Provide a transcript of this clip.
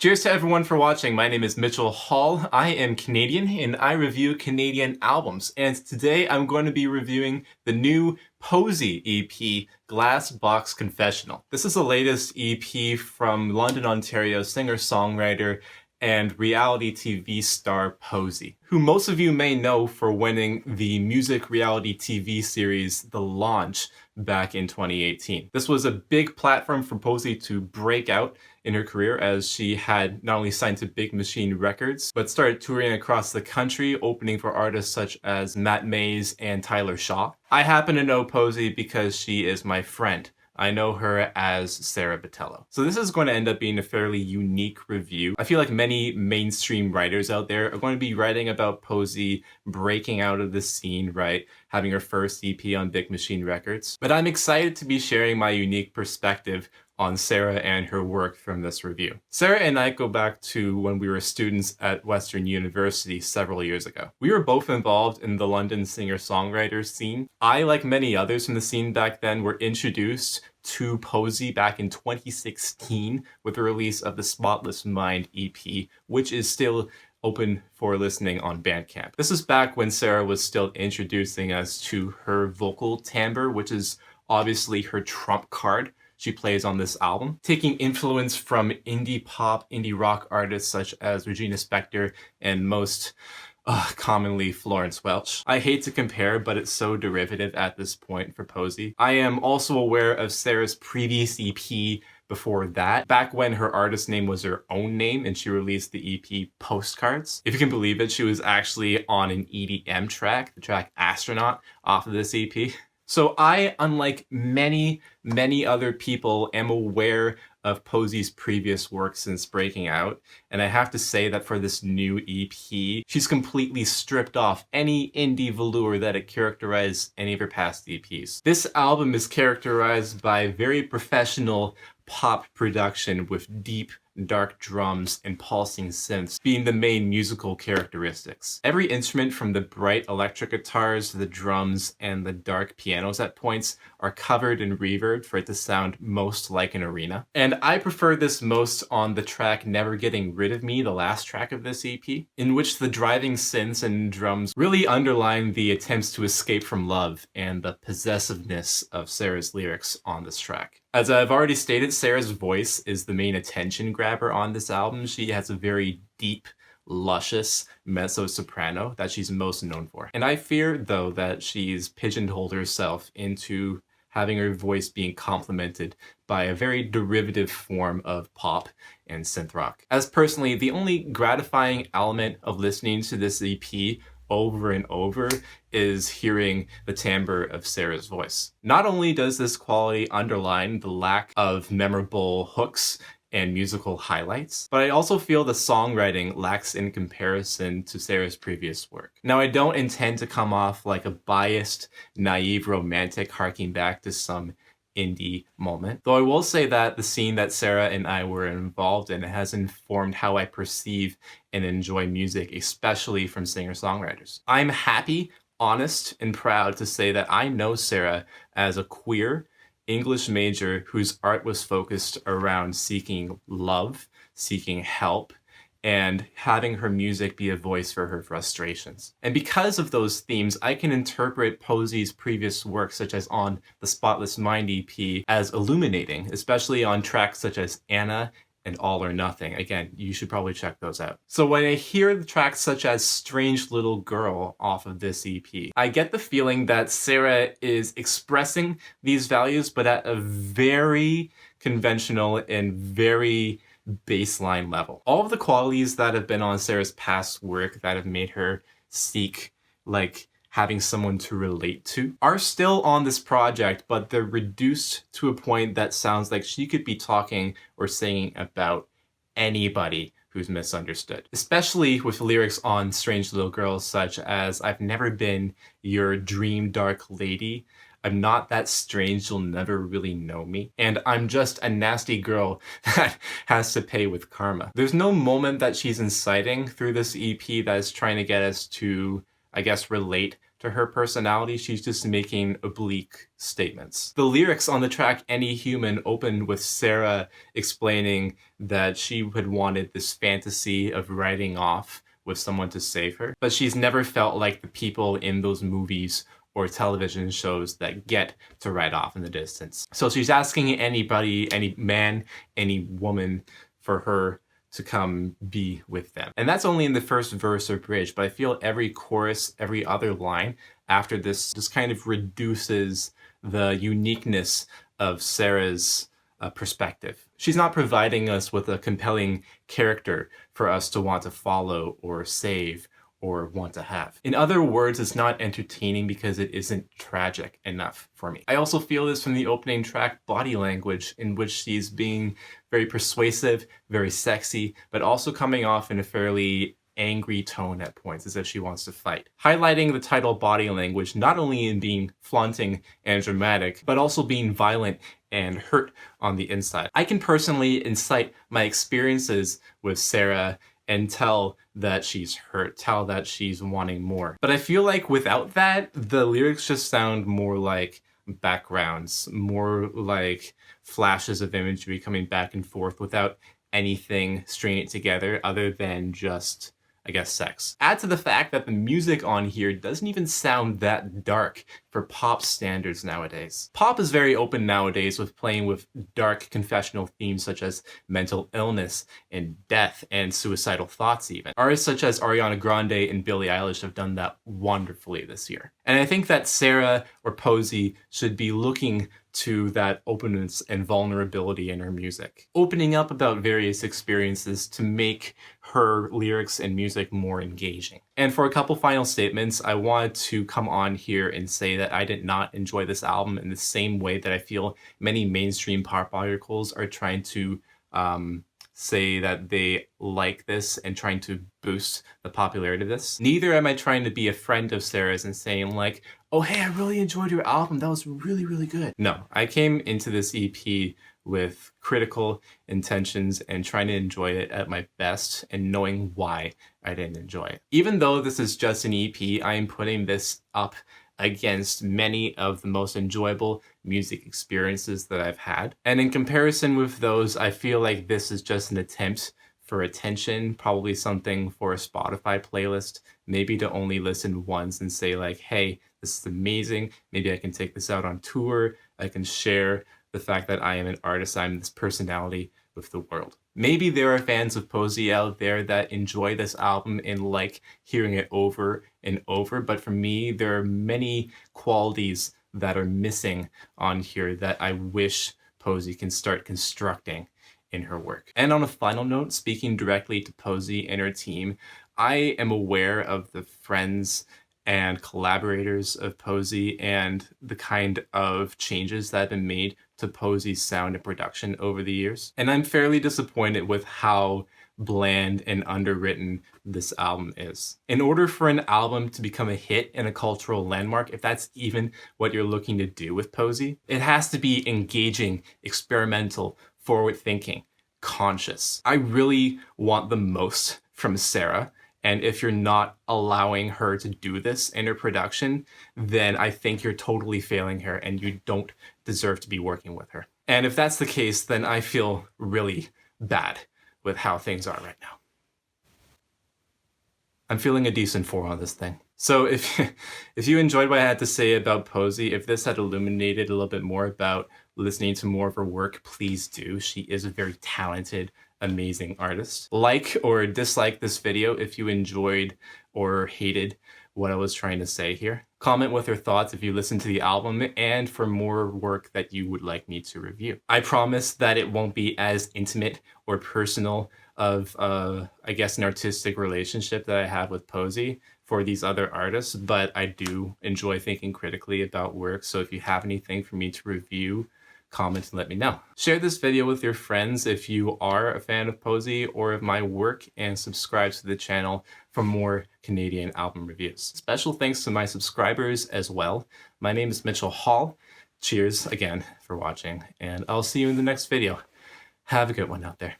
Cheers to everyone for watching. My name is Mitchell Hall. I am Canadian and I review Canadian albums. And today I'm going to be reviewing the new POESY EP, Glass Box Confessional. This is the latest EP from London, Ontario singer-songwriter and reality TV star POESY, who most of you may know for winning the music reality TV series The Launch back in 2018. This was a big platform for POESY to break out in her career, as she had not only signed to Big Machine Records, but started touring across the country, opening for artists such as Matt Mays and Tyler Shaw. I happen to know POESY because she is my friend. I know her as Sarah Botello. So this is going to end up being a fairly unique review. I feel like many mainstream writers out there are going to be writing about POESY breaking out of the scene, right? Having her first EP on Big Machine Records. But I'm excited to be sharing my unique perspective on Sarah and her work from this review. Sarah and I go back to when we were students at Western University several years ago. We were both involved in the London singer-songwriter scene. I, like many others from the scene back then, were introduced to POESY back in 2016 with the release of the Spotless Mind EP, which is still open for listening on Bandcamp. This is back when Sarah was still introducing us to her vocal timbre, which is obviously her trump card she plays on this album, taking influence from indie pop, indie rock artists such as Regina Spektor and most commonly Florence Welch. I hate to compare, but it's so derivative at this point for POESY. I am also aware of Sarah's previous EP before that, back when her artist name was her own name and she released the EP Postcards. If you can believe it, she was actually on an EDM track, the track Astronaut, off of this EP. So I, unlike many other people, am aware of POESY's previous work since breaking out, and I have to say that for this new EP, she's completely stripped off any indie velour that had characterized any of her past EPs. This album is characterized by very professional pop production with deep, dark drums and pulsing synths being the main musical characteristics. Every instrument, from the bright electric guitars to the drums and the dark pianos at points, are covered in reverb for it to sound most like an arena. And I prefer this most on the track Never Getting Rid of Me, the last track of this EP, in which the driving synths and drums really underline the attempts to escape from love and the possessiveness of Sarah's lyrics on this track. As I've already stated, Sarah's voice is the main attention grabber on this album. She has a very deep, luscious mezzo-soprano that she's most known for. And I fear, though, that she's pigeonholed herself into having her voice being complemented by a very derivative form of pop and synth rock. As personally, the only gratifying element of listening to this EP over and over is hearing the timbre of Sarah's voice. Not only does this quality underline the lack of memorable hooks and musical highlights, but I also feel the songwriting lacks in comparison to Sarah's previous work. Now, I don't intend to come off like a biased, naive romantic harking back to some indie moment, though I will say that the scene that Sarah and I were involved in has informed how I perceive and enjoy music, especially from singer-songwriters. I'm happy, honest, and proud to say that I know Sarah as a queer English major whose art was focused around seeking love, seeking help, and having her music be a voice for her frustrations. And because of those themes, I can interpret POESY's previous work, such as on the Spotless Mind EP, as illuminating, especially on tracks such as Anna and All or Nothing. Again, you should probably check those out. So when I hear the tracks such as Strange Little Girl off of this EP, I get the feeling that Sarah is expressing these values, but at a very conventional and very baseline level. All of the qualities that have been on Sarah's past work that have made her seek like having someone to relate to are still on this project, but they're reduced to a point that sounds like she could be talking or singing about anybody who's misunderstood. Especially with lyrics on Strange Little Girl such as, "I've never been your dream dark lady. I'm not that strange, you'll never really know me. And I'm just a nasty girl that has to pay with karma." There's no moment that she's inciting through this EP that is trying to get us to, I guess, relate to her personality. She's just making oblique statements. The lyrics on the track Any Human opened with Sarah explaining that she had wanted this fantasy of riding off with someone to save her, but she's never felt like the people in those movies or television shows that get to ride off in the distance. So she's asking anybody, any man, any woman, for her to come be with them. And that's only in the first verse or bridge, but I feel every chorus, every other line after this just kind of reduces the uniqueness of Sarah's perspective. She's not providing us with a compelling character for us to want to follow or save or want to have. In other words, it's not entertaining because it isn't tragic enough for me. I also feel this from the opening track Body Language, in which she's being very persuasive, very sexy, but also coming off in a fairly angry tone at points, as if she wants to fight. Highlighting the title Body Language not only in being flaunting and dramatic, but also being violent and hurt on the inside. I can personally incite my experiences with Sarah and tell that she's hurt, tell that she's wanting more. But I feel like without that, the lyrics just sound more like backgrounds, more like flashes of imagery coming back and forth without anything stringing it together other than just, I guess, sex. Add to the fact that the music on here doesn't even sound that dark for pop standards nowadays. Pop is very open nowadays with playing with dark confessional themes such as mental illness and death and suicidal thoughts even. Artists such as Ariana Grande and Billie Eilish have done that wonderfully this year. And I think that Sarah or POESY should be looking to that openness and vulnerability in her music, opening up about various experiences to make her lyrics and music more engaging. And for a couple final statements, I wanted to come on here and say that I did not enjoy this album in the same way that I feel many mainstream pop articles are trying to say that they like this and trying to boost the popularity of this. Neither am I trying to be a friend of Sarah's and saying like, oh hey, I really enjoyed your album, that was really, really good. No, I came into this EP with critical intentions and trying to enjoy it at my best and knowing why I didn't enjoy it. Even though this is just an EP, I am putting this up against many of the most enjoyable music experiences that I've had. And in comparison with those, I feel like this is just an attempt for attention, probably something for a Spotify playlist, maybe to only listen once and say like, hey, this is amazing. Maybe I can take this out on tour. I can share the fact that I am an artist, I'm this personality with the world. Maybe there are fans of POESY out there that enjoy this album and like hearing it over and over, but for me, there are many qualities that are missing on here that I wish POESY can start constructing in her work. And on a final note, speaking directly to POESY and her team, I am aware of the friends and collaborators of POESY and the kind of changes that have been made to POESY's sound and production over the years. And I'm fairly disappointed with how bland and underwritten this album is. In order for an album to become a hit and a cultural landmark, if that's even what you're looking to do with POESY, it has to be engaging, experimental, forward-thinking, conscious. I really want the most from Sarah. And if you're not allowing her to do this in her production, then I think you're totally failing her and you don't deserve to be working with her. And if that's the case, then I feel really bad with how things are right now. I'm feeling a decent 4 on this thing. So if you enjoyed what I had to say about POESY, if this had illuminated a little bit more about listening to more of her work, please do. She is a very talented, amazing artist. Like or dislike this video if you enjoyed or hated what I was trying to say here. Comment with your thoughts if you listened to the album and for more work that you would like me to review. I promise that it won't be as intimate or personal of, I guess, an artistic relationship that I have with POESY for these other artists, but I do enjoy thinking critically about work, so if you have anything for me to review, comment and let me know. Share this video with your friends if you are a fan of POESY or of my work, and subscribe to the channel for more Canadian album reviews. Special thanks to my subscribers as well. My name is Mitchell Hall. Cheers again for watching, and I'll see you in the next video. Have a good one out there.